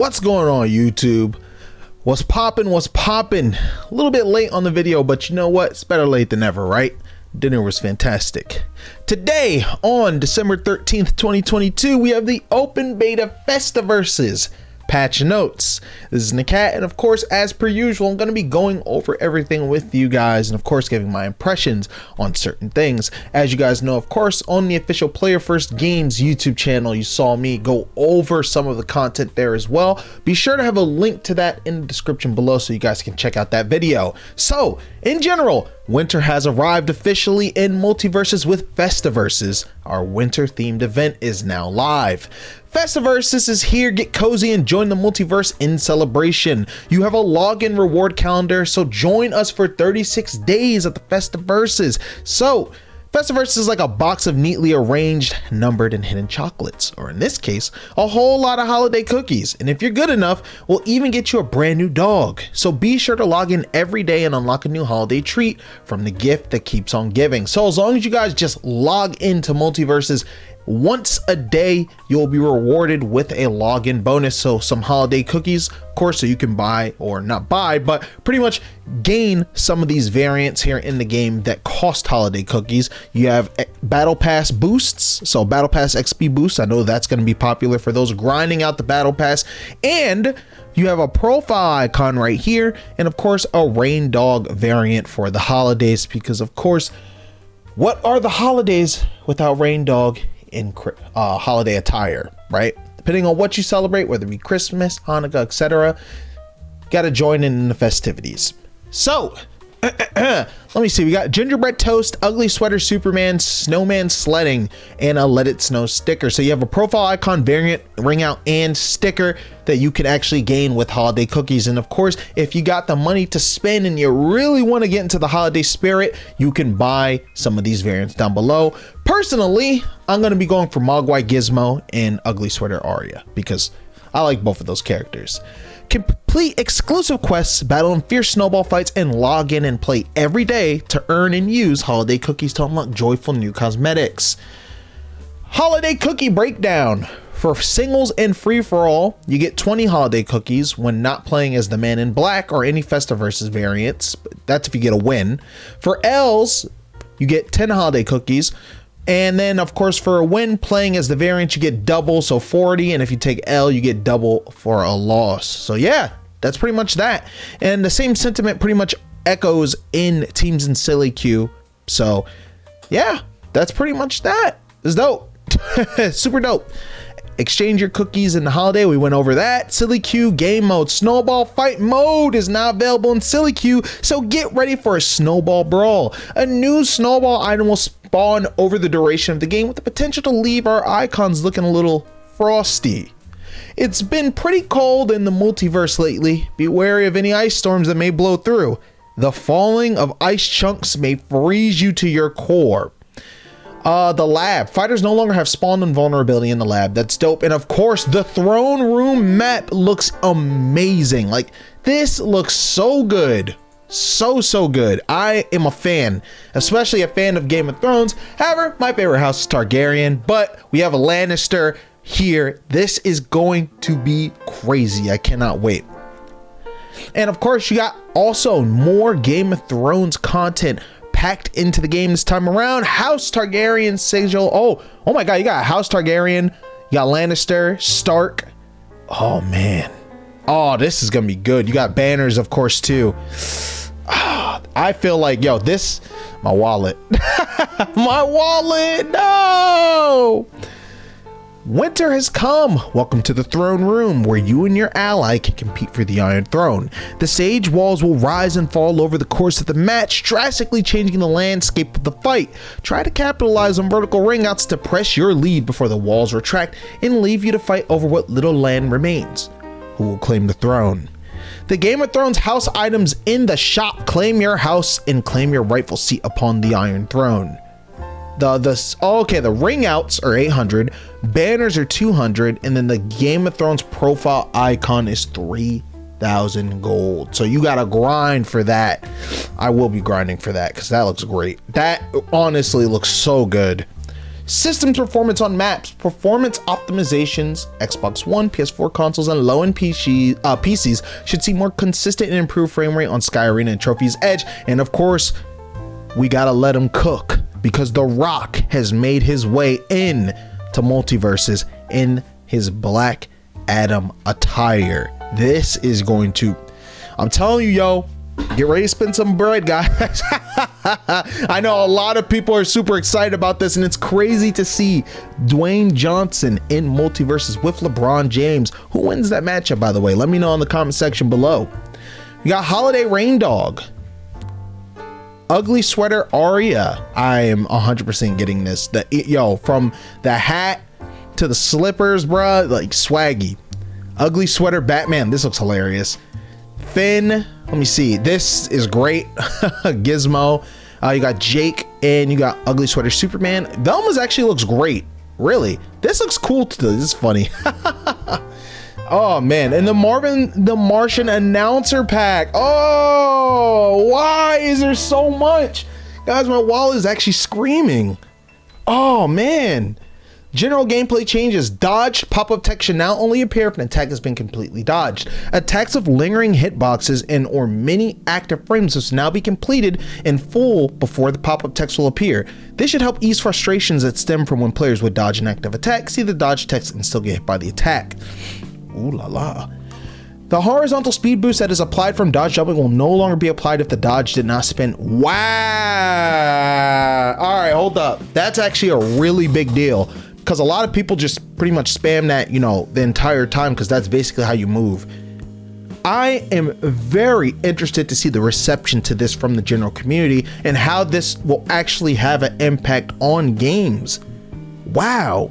What's going on, YouTube? What's poppin'? A little bit late on the video, but you know what? It's better late than never, right? Dinner was fantastic. Today, on December 13th, 2022, we have the open beta Festiversus patch notes. This is NAKAT, and of course, as per usual, I'm going to be going over everything with you guys, and of course, giving my impressions on certain things. As you guys know, of course, on the official Player First Games YouTube channel, you saw me go over some of the content there as well. Be sure to have a link to that in the description below so you guys can check out that video. So, in general, winter has arrived officially in Multiversus with Festiversus. Our winter themed event is now live. Festiversus is here. Get cozy and join the multiverse in celebration. You have a login reward calendar, so join us for 36 days at the Festiversus. So Festiversus is like a box of neatly arranged, numbered, and hidden chocolates, or in this case, a whole lot of holiday cookies. And if you're good enough, we'll even get you a brand new dog. So be sure to log in every day and unlock a new holiday treat from the gift that keeps on giving. So as long as you guys just log into Multiversus once a day, you'll be rewarded with a login bonus. So some holiday cookies, of course, so you can buy, or not buy, but pretty much gain some of these variants here in the game that cost holiday cookies. You have battle pass boosts, so battle pass XP boosts. I know that's going to be popular for those grinding out the battle pass. And you have a profile icon right here, and of course a Rein-Dog variant for the holidays, because of course, what are the holidays without Rein-Dog in holiday attire, right? Depending on what you celebrate, whether it be Christmas, Hanukkah, etc., gotta join in the festivities. So let me see, we got gingerbread toast, ugly sweater Superman, snowman sledding, and a let it snow sticker. So you have a profile icon variant, ring out, and sticker that you can actually gain with holiday cookies. And of course, if you got the money to spend and you really want to get into the holiday spirit, you can buy some of these variants down below. Personally, I'm going to be going for Mogwai Gizmo and ugly sweater Arya because I like both of those characters. Complete exclusive quests, battle in fierce snowball fights, and log in and play every day to earn and use holiday cookies to unlock joyful new cosmetics. Holiday cookie breakdown. For singles and free-for-all, you get 20 holiday cookies when not playing as the Man in Black or any Festiversus variants. That's if you get a win. For Ls, you get 10 holiday cookies. And then, of course, for a win playing as the variant, you get double, so 40. And if you take L, you get double for a loss. So yeah, that's pretty much that. And the same sentiment pretty much echoes in Teams and Silly Q. So yeah, that's pretty much that. It's dope. Super dope. Exchange your cookies in the holiday. We went over that. Silly Q game mode. Snowball fight mode is now available in Silly Q. So get ready for a snowball brawl. A new snowball item will spawn over the duration of the game with the potential to leave our icons looking a little frosty. It's been pretty cold in the multiverse lately. Be wary of any ice storms that may blow through. The falling of ice chunks may freeze you to your core. The lab. Fighters no longer have spawn invulnerability in the lab. That's dope. And of course, the throne room map looks amazing. Like, this looks so good. So good. I am a fan, especially a fan of Game of Thrones. However, my favorite house is Targaryen, but we have a Lannister here. This is going to be crazy. I cannot wait. And of course, you got also more Game of Thrones content packed into the game this time around. House Targaryen sigil. Oh my god, you got House Targaryen, you got Lannister, Stark. Oh man, oh, this is gonna be good. You got banners, of course, too. I feel like, yo, this, my wallet. My wallet, no. Winter has come. Welcome to the throne room, where you and your ally can compete for the Iron Throne. The sage walls will rise and fall over the course of the match, drastically changing the landscape of the fight. Try to capitalize on vertical ringouts to press your lead before the walls retract and leave you to fight over what little land remains. Who will claim the throne? The Game of Thrones house items in the shop. Claim your house and claim your rightful seat upon the Iron Throne. The ring outs are 800, banners are 200, and then the Game of Thrones profile icon is 3,000 gold. So you gotta grind for that. I will be grinding for that because that looks great. That honestly looks so good. Systems performance on maps, performance optimizations, Xbox One, PS4 consoles, and low-end PCs should see more consistent and improved frame rate on Sky Arena and Trophy's Edge. And of course, we gotta let him cook because The Rock has made his way in to Multiversus in his Black Adam attire. This is going to, I'm telling you, yo, get ready to spend some bread, guys. I know a lot of people are super excited about this, and it's crazy to see Dwayne Johnson in Multiversus with LeBron James. Who wins that matchup, by the way? Let me know in the comment section below. We got Holiday Rein-Dog, Ugly Sweater Aria. I am 100% getting this. Yo, from the hat to the slippers, bruh, like swaggy. Ugly Sweater Batman. This looks hilarious. Finn, let me see. This is great. Gizmo. You got Jake, and you got Ugly Sweater Superman. Velma's actually looks great. Really, this looks cool too. This is funny. Oh man, and the Martian announcer pack. Oh, why is there so much? Guys, my wallet is actually screaming. Oh man. General gameplay changes. Dodge pop-up text should now only appear if an attack has been completely dodged. Attacks of lingering hitboxes and or many active frames must now be completed in full before the pop-up text will appear. This should help ease frustrations that stem from when players would dodge an active attack, see the dodge text, and still get hit by the attack. Ooh la la. The horizontal speed boost that is applied from dodge jumping will no longer be applied if the dodge did not spin. Wow. All right, hold up. That's actually a really big deal, because a lot of people just pretty much spam that, you know, the entire time, because that's basically how you move. I am very interested to see the reception to this from the general community and how this will actually have an impact on games. Wow.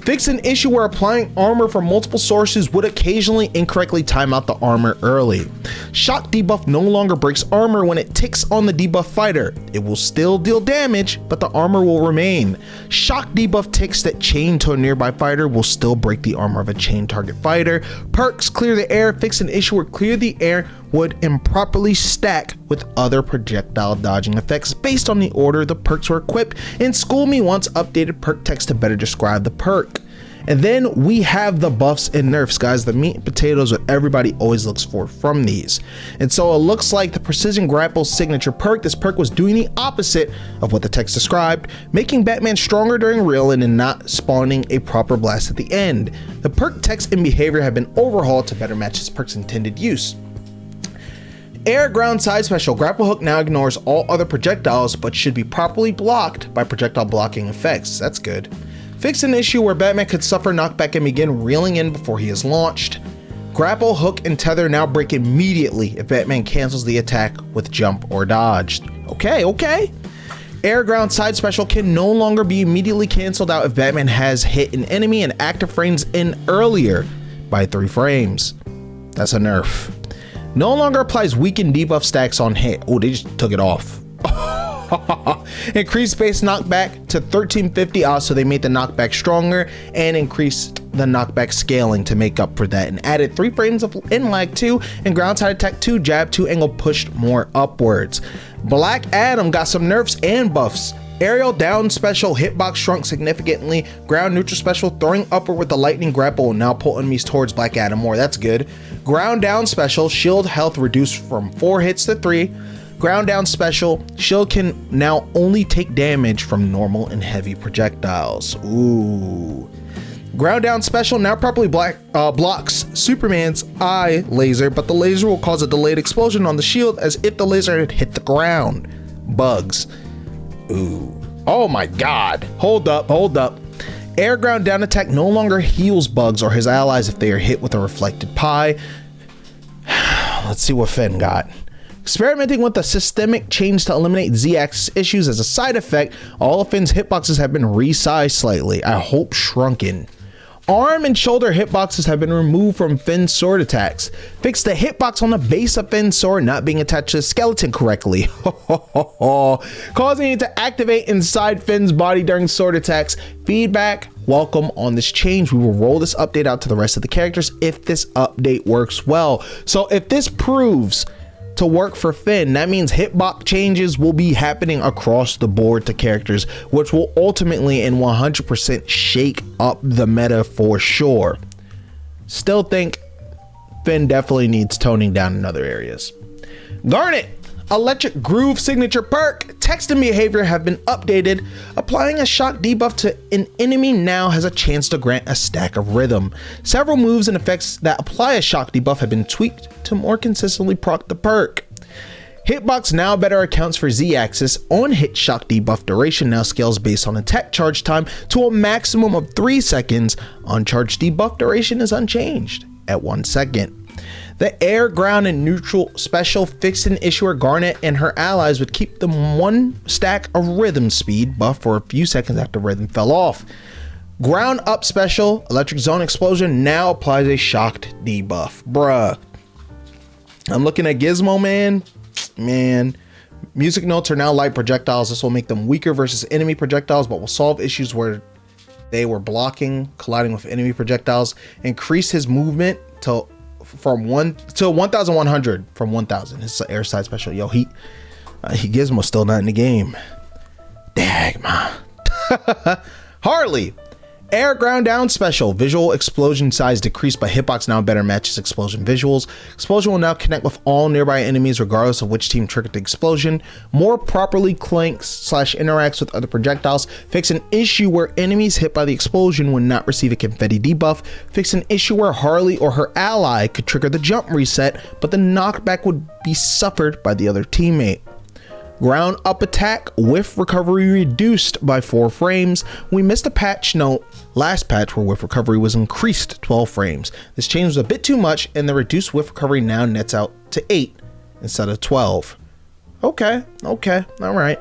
Fix an issue where applying armor from multiple sources would occasionally incorrectly time out the armor early. Shock debuff no longer breaks armor when it ticks on the debuff fighter. It will still deal damage, but the armor will remain. Shock debuff ticks that chain to a nearby fighter will still break the armor of a chain target fighter. Perks clear the air fix an issue where clear the air would improperly stack with other projectile dodging effects based on the order the perks were equipped, and School Me Once updated perk text to better describe the perk. And then we have the buffs and nerfs, guys, the meat and potatoes what everybody always looks for from these. And so it looks like the Precision Grapple signature perk, this perk was doing the opposite of what the text described, making Batman stronger during reeling and not spawning a proper blast at the end. The perk text and behavior have been overhauled to better match this perk's intended use. Air ground side special. Grapple hook now ignores all other projectiles but should be properly blocked by projectile blocking effects. That's good. Fix an issue where Batman could suffer knockback and begin reeling in before he is launched. Grapple, hook, and tether now break immediately if Batman cancels the attack with jump or dodge. Okay. Air ground side special can no longer be immediately canceled out if Batman has hit an enemy and active frames in earlier by 3 frames. That's a nerf. No longer applies weakened debuff stacks on hit. Oh, they just took it off. Increased base knockback to 1350. Also, they made the knockback stronger and increased the knockback scaling to make up for that, and added 3 frames of in lag 2 and ground side attack 2, jab 2 angle pushed more upwards. Black Adam got some nerfs and buffs. Aerial down special hitbox shrunk significantly. Ground neutral special throwing upward with the lightning grapple will now pull enemies towards Black Adam more. That's good. Ground down special shield health reduced from 4 hits to 3. Ground down special shield can now only take damage from normal and heavy projectiles. Ooh. Ground down special now properly blocks Superman's eye laser, but the laser will cause a delayed explosion on the shield as if the laser had hit the ground. Bugs. Ooh. Oh my god. Hold up. Air ground down attack no longer heals Bugs or his allies if they are hit with a reflected pie. Let's see what Finn got. Experimenting with a systemic change to eliminate Z-axis issues as a side effect, all of Finn's hitboxes have been resized slightly. I hope shrunken. Arm and shoulder hitboxes have been removed from Finn's sword attacks. Fix the hitbox on the base of Finn's sword not being attached to the skeleton correctly. Causing it to activate inside Finn's body during sword attacks. Feedback welcome on this change. We will roll this update out to the rest of the characters if this update works well. So if this proves to work for Finn. That means hitbox changes will be happening across the board to characters, which will ultimately and 100% shake up the meta for sure. Still think Finn definitely needs toning down in other areas. Garnet, Electric Groove signature perk. Text and behavior have been updated. Applying a shock debuff to an enemy now has a chance to grant a stack of rhythm. Several moves and effects that apply a shock debuff have been tweaked to more consistently proc the perk. Hitbox now better accounts for Z-axis. On hit shock debuff duration now scales based on attack charge time to a maximum of 3 seconds. On charge debuff duration is unchanged at 1 second. The air, ground, and neutral special fixed an issue where Garnet and her allies would keep them 1 stack of rhythm speed buff for a few seconds after rhythm fell off. Ground up special, electric zone explosion, now applies a shocked debuff. Bruh. I'm looking at Gizmo, man. Music notes are now light projectiles. This will make them weaker versus enemy projectiles, but will solve issues where they were blocking, colliding with enemy projectiles. Increase his movement from 1 to 1,100 from 1,000. It's an air side special. Yo, he Gizmo's still not in the game. Dag, man. Harley, air, ground, down special. Visual explosion size decreased, but hitbox now better matches explosion visuals. Explosion will now connect with all nearby enemies regardless of which team triggered the explosion. More properly clanks / interacts with other projectiles. Fix an issue where enemies hit by the explosion would not receive a confetti debuff. Fix an issue where Harley or her ally could trigger the jump reset, but the knockback would be suffered by the other teammate. Ground up attack, whiff recovery reduced by 4 frames. We missed a patch note last patch where whiff recovery was increased 12 frames. This change was a bit too much, and the reduced whiff recovery now nets out to 8 instead of 12. Okay, all right.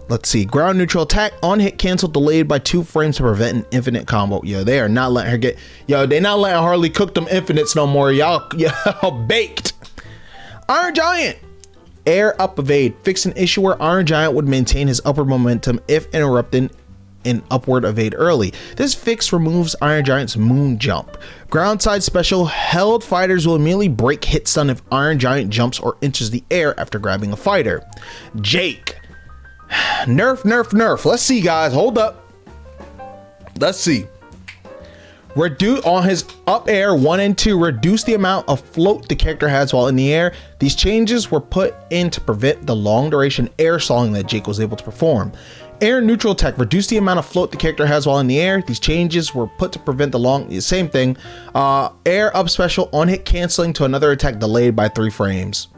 Let's see. Ground neutral attack, on hit cancel, delayed by 2 frames to prevent an infinite combo. Yo, they are not letting her get. Yo, they not letting Harley cook them infinites no more. Y'all baked. Iron Giant, air up evade. Fix an issue where Iron Giant would maintain his upward momentum if interrupted in upward evade early. This fix removes Iron Giant's moon jump. Ground side special, held fighters will immediately break hit stun if Iron Giant jumps or enters the air after grabbing a fighter. Jake, nerf. Let's see, guys, hold up. Let's see. Reduce on his up air 1 and 2, reduce the amount of float the character has while in the air. These changes were put in to prevent the long duration air stalling that Jake was able to perform. Air neutral attack, reduce the amount of float the character has while in the air. These changes were put to prevent the same thing. Air up special, on hit canceling to another attack delayed by 3 frames.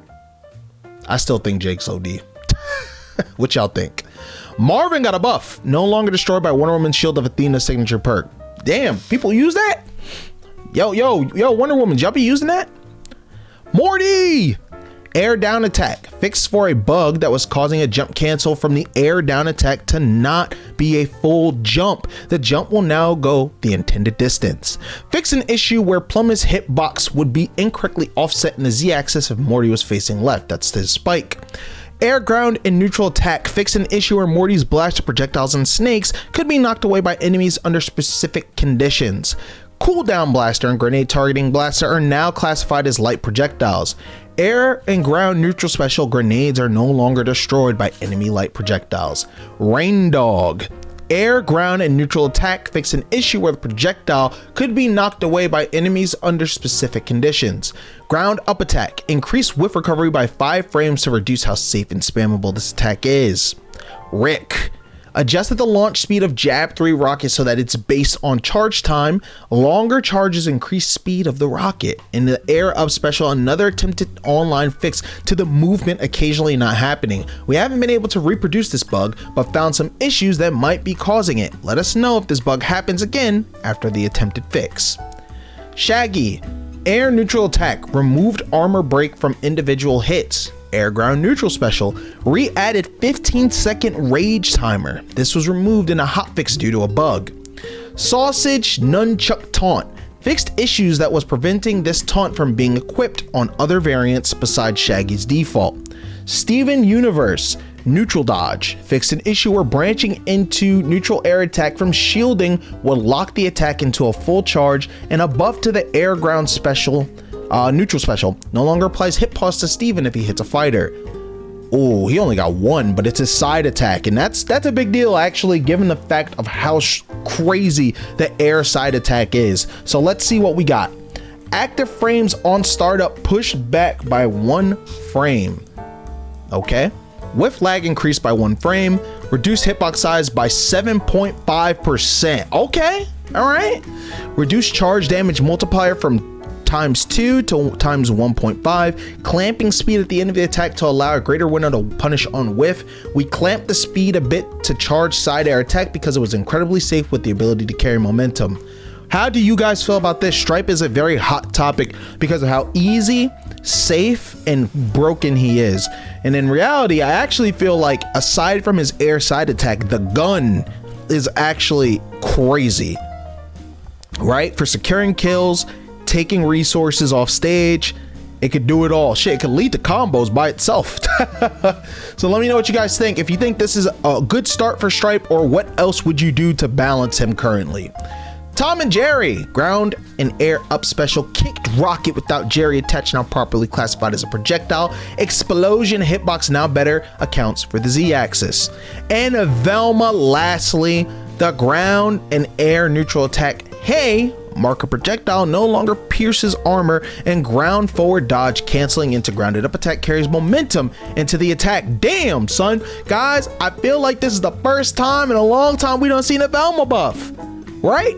I still think Jake's OD. What y'all think? Marvin got a buff, no longer destroyed by Wonder Woman's Shield of Athena's signature perk. Damn, people use that? Yo, Wonder Woman, y'all be using that? Morty! Air down attack, fixed for a bug that was causing a jump cancel from the air down attack to not be a full jump. The jump will now go the intended distance. Fix an issue where Plum's hitbox would be incorrectly offset in the Z-axis if Morty was facing left. That's his spike. Air, ground, and neutral attack, fix an issue where Morty's blast of projectiles and snakes could be knocked away by enemies under specific conditions. Cooldown blaster and grenade targeting blaster are now classified as light projectiles. Air and ground neutral special grenades are no longer destroyed by enemy light projectiles. Rein-Dog, air, ground, and neutral attack, fix an issue where the projectile could be knocked away by enemies under specific conditions. Ground up attack, increase whiff recovery by 5 frames to reduce how safe and spammable this attack is. Rick, adjusted the launch speed of Jab 3 rocket so that it's based on charge time. Longer charges increase speed of the rocket. In the air up special, another attempted online fix to the movement occasionally not happening. We haven't been able to reproduce this bug, but found some issues that might be causing it. Let us know if this bug happens again after the attempted fix. Shaggy, air neutral attack, removed armor break from individual hits. Air ground neutral special, re-added 15-second rage timer. This was removed in a hotfix due to a bug. Sausage nunchuck taunt, fixed issues that was preventing this taunt from being equipped on other variants besides Shaggy's default. Steven Universe, neutral dodge, fixed an issue where branching into neutral air attack from shielding would lock the attack into a full charge, and a buff to the air ground special Neutral special. No longer applies hit pause to Steven if he hits a fighter. Oh, he only got one, but it's a side attack. And that's a big deal, actually, given the fact of how crazy the air side attack is. So let's see what we got. Active frames on startup pushed back by 1 frame. Okay. With lag increased by 1 frame. Reduce hitbox size by 7.5%. Okay. All right. Reduce charge damage multiplier from ×2 to ×1.5. Clamping speed at the end of the attack to allow a greater window to punish on whiff. We clamped the speed a bit to charge side air attack because it was incredibly safe with the ability to carry momentum. How do you guys feel about this? Stripe is a very hot topic because of how easy, safe, and broken he is. And in reality, I actually feel like aside from his air side attack, the gun is actually crazy, right? For securing kills, taking resources off stage, it could do it all. Shit, it could lead to combos by itself. So let me know what you guys think. If you think this is a good start for Stripe, or what else would you do to balance him currently? Tom and Jerry, ground and air up special, kicked rocket without Jerry attached, now properly classified as a projectile. Explosion hitbox now better, accounts for the Z-axis. And Velma, lastly, the ground and air neutral attack. Hey, marker projectile no longer pierces armor, and ground forward dodge canceling into grounded up attack carries momentum into the attack. Damn, son. Guys, I feel like this is the first time in a long time we don't see a Velma buff, right?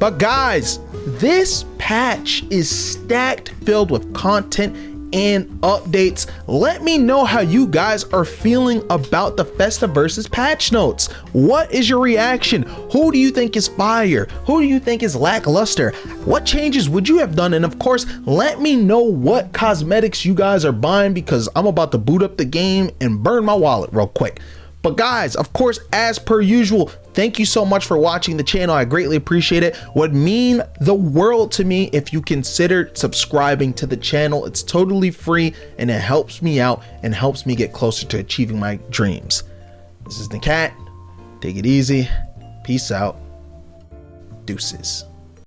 But guys, this patch is stacked, filled with content and updates. Let me know how you guys are feeling about the Festiversus patch notes. What is your reaction? Who do you think is fire? Who do you think is lackluster? What changes would you have done? And of course, let me know what cosmetics you guys are buying, because I'm about to boot up the game and burn my wallet real quick. But guys, of course, as per usual, thank you so much for watching the channel. I greatly appreciate it. Would mean the world to me if you considered subscribing to the channel. It's totally free and it helps me out and helps me get closer to achieving my dreams. This is NAKAT. Take it easy. Peace out. Deuces.